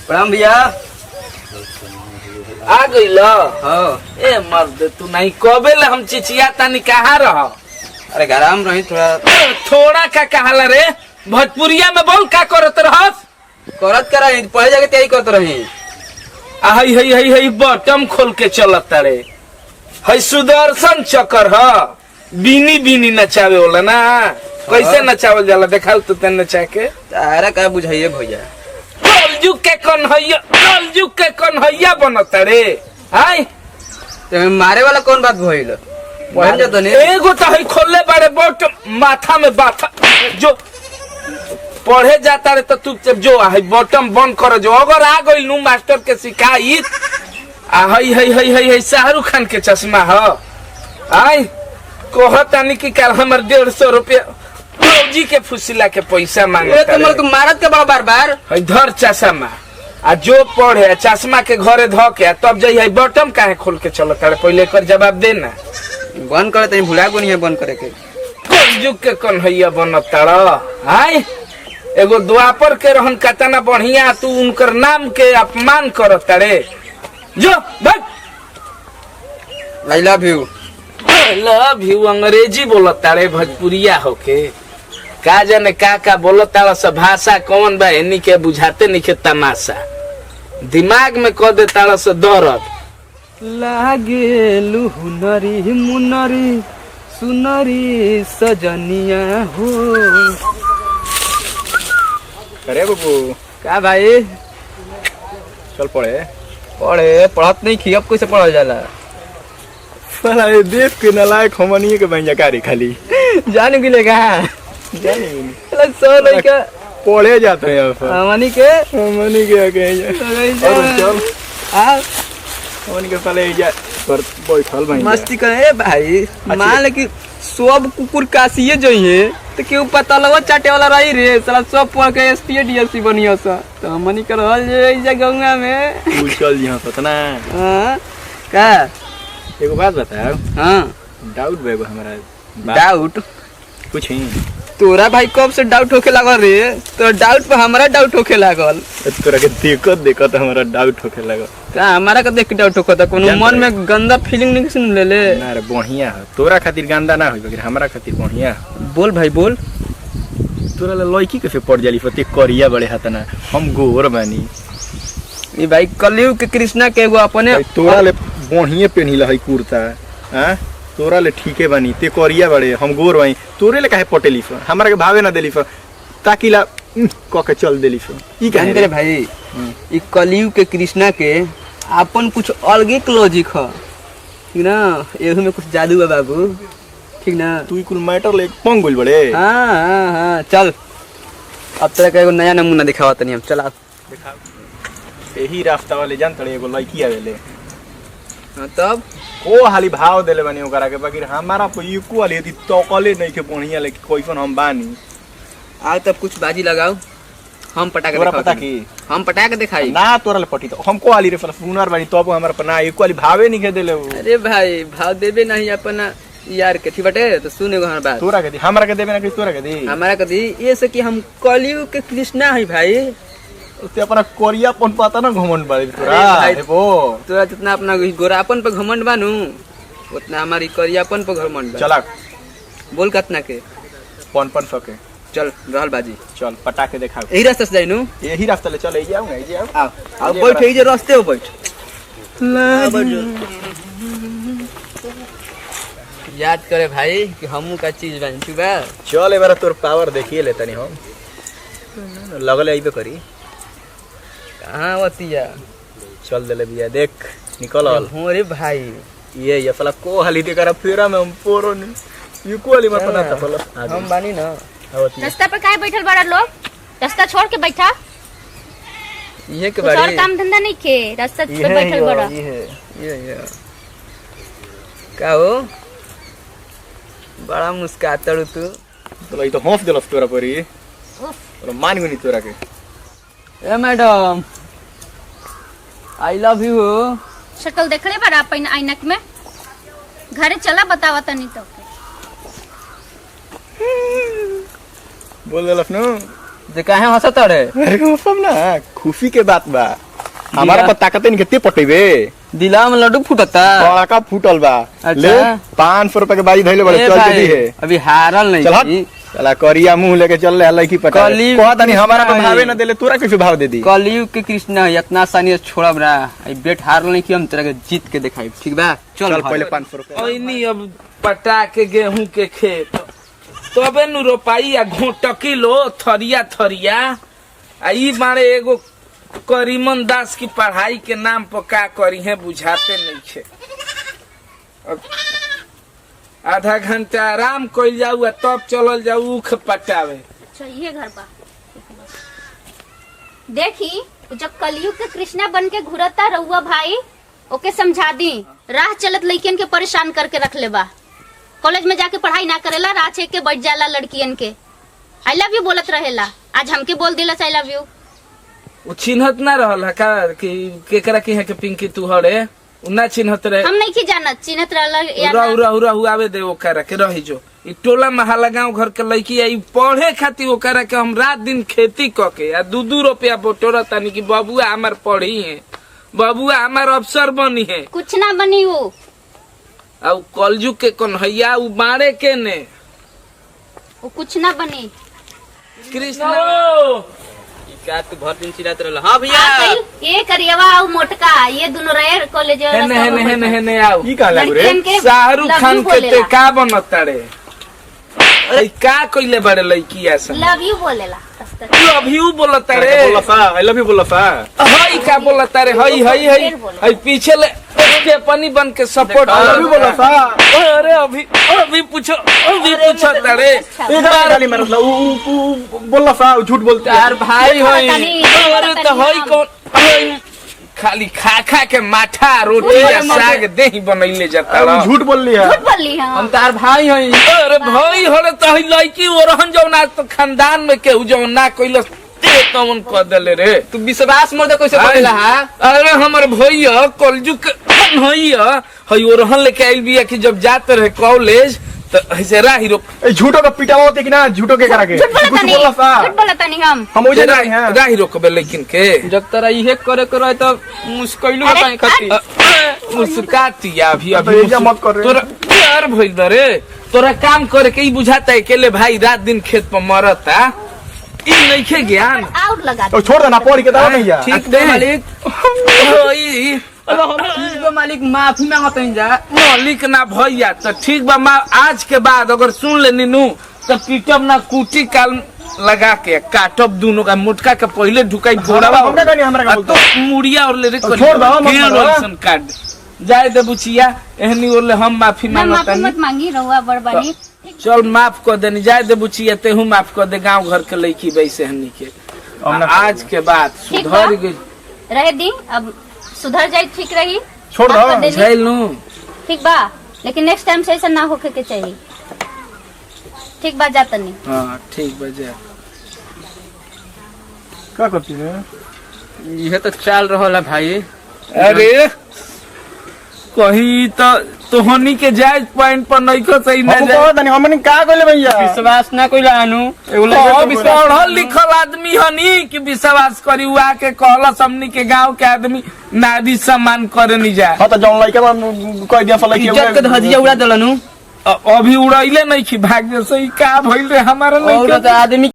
प्रणाम भैया। आ गई हाँ। ए मर्द तू नहीं कबेले हम चिचिया तानी कहाँ रह? अरे गरम रही थोड़ा का कहाला रे भोजपुरिया में बोल का करत रहस? करत कर रही पढ़े जाके तैयारी करते रही। हई हई हई हई बटम खोल के चलत रे। हई सुदर्शन चक्र ह बीनी बीनी नचावे होला ना। कैसे नचावल जाला देखाओ तो तेन नचा के। तारा का बुझाइए भैया। कलजुग के कन्हैया बनत रे। हाय तो मारे वाला कौन बात भइल? पढ़े जातो ने एगो तो हई खोलले बारे बटम माथा में बाथा जो पढ़े जाता रे तो तू जो हई बटम बंद कर जो अगर आ गइल नु मास्टर के शिकायत आ हई हई हई हई हई शाहरुख खान के चश्मा ह। आई कहतानी कि कल हमर 150 रुपया फौजी के फुसिला के पैसा मांगे तो मारत के बार बार हई धर चश्मा आ जो पढ़े चश्मा के घरे ध के तब जई हई बटम काहे खोल के चलत रे पहले एकर जवाब देना। बंद करे तनी भुला को नहीं है बंद करे के। कलजुग के कन्हैया बनत हाय एगो द्वापर के रहन कतना बढ़िया तू उनकर नाम के अपमान करत रे। जो भाग आई लव यू अंग्रेजी बोलत रे भोजपुरिया होके का जाने का बोलत सब भाषा कौन बा इन्हीं के बुझाते नहीं के तमाशा दिमाग में कह देता से दर्द लागे लुहुनरी मुनरी सुनरी सजनिया हो। अरे बाबू का भाई चल पढ़े पढ़त नहीं खी अब कैसे पढ़ल जाला? साला ये देख के नलायक हमनिए के बन जाकारी खाली जान गिले कहा जाने सो लइका पढ़े जाते हैं हमनी के आगे चल आ हमनी के पहले जा पर बैठल भाई मस्ती करे भाई। मान ले कि सब कुकुर कासिए जइए तो केहू पता लगा चाटे वाला रही रे साला सब पढ़ के एसपी डीएसपी बनियो सा तो हमनी के रहल जे गंगा में तू चल यहां पतना। हां का एगो बात बता। हां डाउट बेगो हमारा डाउट कुछ ही तोरा भाई कब से डाउट होके लागल रे? तो डाउट पे हमारा डाउट होके लागल। तोरा के देखत हमारा डाउट होके लागल का हमारा का देख के डाउट होता कोनो मन में गंदा फीलिंग नहीं सुन ले ले ना रे बढ़िया है तोरा खातिर गंदा ना होई बगैर हमरा खातिर बढ़िया। बोल भाई बोल। तोरा लड़की कैसे पड़ जाली पति करिया बड़े हाथ ना हम गोर बानी ये भाई कलयुग के कृष्णा के एगो अपने तोरा ले बढ़िया पेनिला है कुर्ता हां तोरा ले ठीके बानी ते करिया बड़े हम गोर बाई तोरे ले काहे पटेली फ हमरा के भावे ना देली फ ताकिला क के चल देली फ ई काहे रे भाई? ई कलयुग के कृष्णा के अपन कुछ अलगे लॉजिक ह ठीक ना एहू में कुछ जादू है बाबू ठीक ना। तू ई कुल मैटर ले पंग गोल बड़े। हां चल अब तेरा का एगो नया नमूना दिखावा तनी हम चला दिखा यही रास्ता वाले जान तड़े एगो लड़की आवेले। हां तब ओ हाली भाव देले बानी ओकरा के बाकी हमारा पे इक्वल वाली यदि तोकले नहीं के बढ़िया ले कोइसन हम बानी आ तब कुछ बाजी लगाओ हम पटा के तोरा पता की हम पटा के दिखाई ना तोरा ले पटी तो हमको वाली रे फुनर बानी तब हमरा पर ना इक्वल भावे नहीं के देले। अरे भाई भाव देबे नहीं अपना यार के ठीक बटे तो सुन एगो हमार बात। तोरा के दी हमरा के देबे ना कि तोरा के दी हमारा के दी ये से कि हम कलयुग के कृष्णा है भाई। उससे अपना कोरियापन पता ना घमंड बाड़ी तोरा भाई, वो तोरा जितना अपना गोरापन पे घमंड बानू उतना हमारी करियापन पे घमंड बा। चला बोल कितना के 500 के चल रहल बाजी चल पटा के दिखा यही रास्ते से जाइनू यही रास्ता ले चल ए जाओ ए जाओ आओ आओ बैठ ए जे रास्ते हो बैठ याद करे भाई कि हमू का चीज बन तू बा। चल ए बार तोर पावर देखिए ले तनी हम लगले आइबे करी कहां वतिया चल देले बिया देख निकल हो रे भाई ये फला को हाली दे करा फेरा में हम पोरो नि ये को हाली मत पता फला हम बानी ना रास्ता पे काहे बैठल बड़ा लोग? रास्ता छोड़ के बैठा ये के कुछ और बारे काम धंधा नहीं के रास्ता पे बैठल बड़ा। ये का हो बड़ा मुस्कातड़ तू तो ई तो हंस देलस तोरा परी और मान गनी तोरा के। ए मैडम आई लव यू। शक्ल देखले बड़ा अपन आईनक में घरे चला बतावा तनी तो बोल देलस न जे काहे हंसत रे? अरे सब ना खुशी के बात बा। हमारा पर ताकत नहीं कितने पटेबे। दिला में लड्डू फूटता। बड़ा का फूटल बा। अच्छा। ले 500 रुपए के बाजी धइले बड़े ए चल भाई, जल्दी है। अभी हारल नहीं चल हट। छी। चला करिया मुंह लेके चल ले लड़की पटा। कली कहता नहीं हमारा पर कृष्णा भावे है। ना देले तोरा कैसे भाव दे दी? कलयुग के कृष्ण है, इतना आसानी से छोड़ब ना। आई बेट हारल नहीं कि हम तेरा के जीत के दिखाई, ठीक बा? चल पहले 500 रुपए। ओइनी अब पटा के गेहूं के खेत तबे नु रोपाई आ घोटकी लो थरिया थरिया आ ई मारे एगो करीमन दास की पढ़ाई के नाम पर का करी है बुझाते नहीं छे। अब आधा घंटा आराम कइल जाऊ आ तब चलल जाऊ उख पटावे। अच्छा ये घर बा। देखी जब कलयुग के कृष्णा बन के घुरता रहुआ भाई, ओके समझा दी। राह चलत लड़कियन के परेशान करके रख ले बा। कॉलेज में जाके पढ़ाई ना करेला, राह छेक के बैठ जाला लड़कियन के। आई लव यू बोलत रहेला, आज हमके बोल दिला आई लव यू। वो चिन्हत ना रहल है का कि केकरा की है के पिंकी तू हरे उ ना चिन्हत रहे। हम नहीं की जानत, चिन्हत रहला या रहू ना। रहू रहू आवे दे ओकरा के रही जो ई टोला महला गांव घर के लड़की आई पढ़े खातिर ओकरा के हम रात दिन खेती क के आ 2-2 रुपया बटोरा तानी कि बबुआ हमार पढ़ी है, बबुआ हमार अफसर बनी है। कुछ ना बनी वो। आ उ कलजुग के कन्हैया उ बाड़े के ने वो कुछ ना बनी। कृष्ण क्या तू भर दिन चिल्लाते रहला? हां भैया। ये करिएवा और मोटका ये दोनों रहे कॉलेज हेने आओ ई का लागू रे? शाहरुख खान के ते का बनता रे? अरे का कइले बड़े लड़की ऐसा लव यू बोलेला। लव यू बोलता रे। बोला सा आई लव यू बोला सा। हई का बोलता रे? हई हई हई हई पीछे ले स्टेपनी बन के सपोर्ट आई लव यू बोला सा। अरे अभी पूछो तारे एक गाली मारला उ बोला सा झूठ बोलते यार भाई होई। अरे तो हई कौन हई खाली खा खा के माठा रोटी या साग देही बनैले जाता रह। झूठ बोल लिया। झूठ बोली हम हम। तार भाई हई। अरे भाई हरे तो हई लड़की ओरहन जौना तो खानदान में केहू जौन ना कइलस ते तमन क देले रे। तू विश्वास मत कैसे करेला? हां अरे हमर भैया कलजुग भैया हई ओरहन लेके आइल बिया कि जब जाते रहे कॉलेज तो ऐसे राही रो झूठो का पिटावा होते कि ना झूठो के करा के झूठ बोलता कुछ नहीं, बोला सा। झूठ बोलता नहीं हम। हम ओजे नहीं हैं। राही रोकबे लेकिन के जब तेरा इहे करे के रहे तो मुश्किल अरे, बताई खाती। मुस्काती अभी तो ये मत कर रे। तोरा यार भइल बा रे तोरा काम करे के ही बुझाता है अकेले भाई रात दिन खेत पर मरता ई नइखे ज्ञान। आउट लगा तो छोड़ देना पढ़ के दवा नहीं जा। ठीक दे मालिक। ठीक बा मालिक, माफी मांगत हई जा। मालिक ना भैया तो ठीक बा माँ आज के बाद अगर सुन ले नीनू तो पीटब ना कुटी काल लगा के काटब दोनों का मुटका के पहले ढुकाई घोड़ावा हमरा का नहीं हमरा का आ बोलता। तो मुड़िया और ले रे तो छोड़ दो, मत मारो। रोशन काट जाए दे बुचिया एहनी और ले हम माफी ना माफी मांगतानी। मत मांगी रहुआ बड़बड़ी। चल माफ कर देनी जाए दे बुचिया तेहू माफ कर दे गांव घर के लड़की वैसे हनी के आज के बाद ठीक सुधर बा। गई रहे दी अब सुधर जाए ठीक रही। छोड़ माफ दो। कर देनी। झेल लू ठीक बा, लेकिन नेक्स्ट टाइम से ऐसा ना होके के चाहिए। ठीक बा जाता नहीं। हाँ ठीक बजा का करती है? इहे तो चल रहल है भाई। अरे कहीं तो तोहनी के जायज पॉइंट पर नहीं को सही ना हम जाए कहत नहीं हमने का कहले भैया। विश्वास ना कोई लानू एगो पढ़ल लिखल आदमी हनी कि विश्वास करी हुआ के कहला हमनी के गांव के आदमी नारी सम्मान करे नहीं जाए। हां तो जौन लइका कह दिया फला इज्जत के धजिया उड़ा देलनु। अभी उड़ैले नहीं कि भाग्य से ही का भइल रे हमारा नहीं और तो आदमी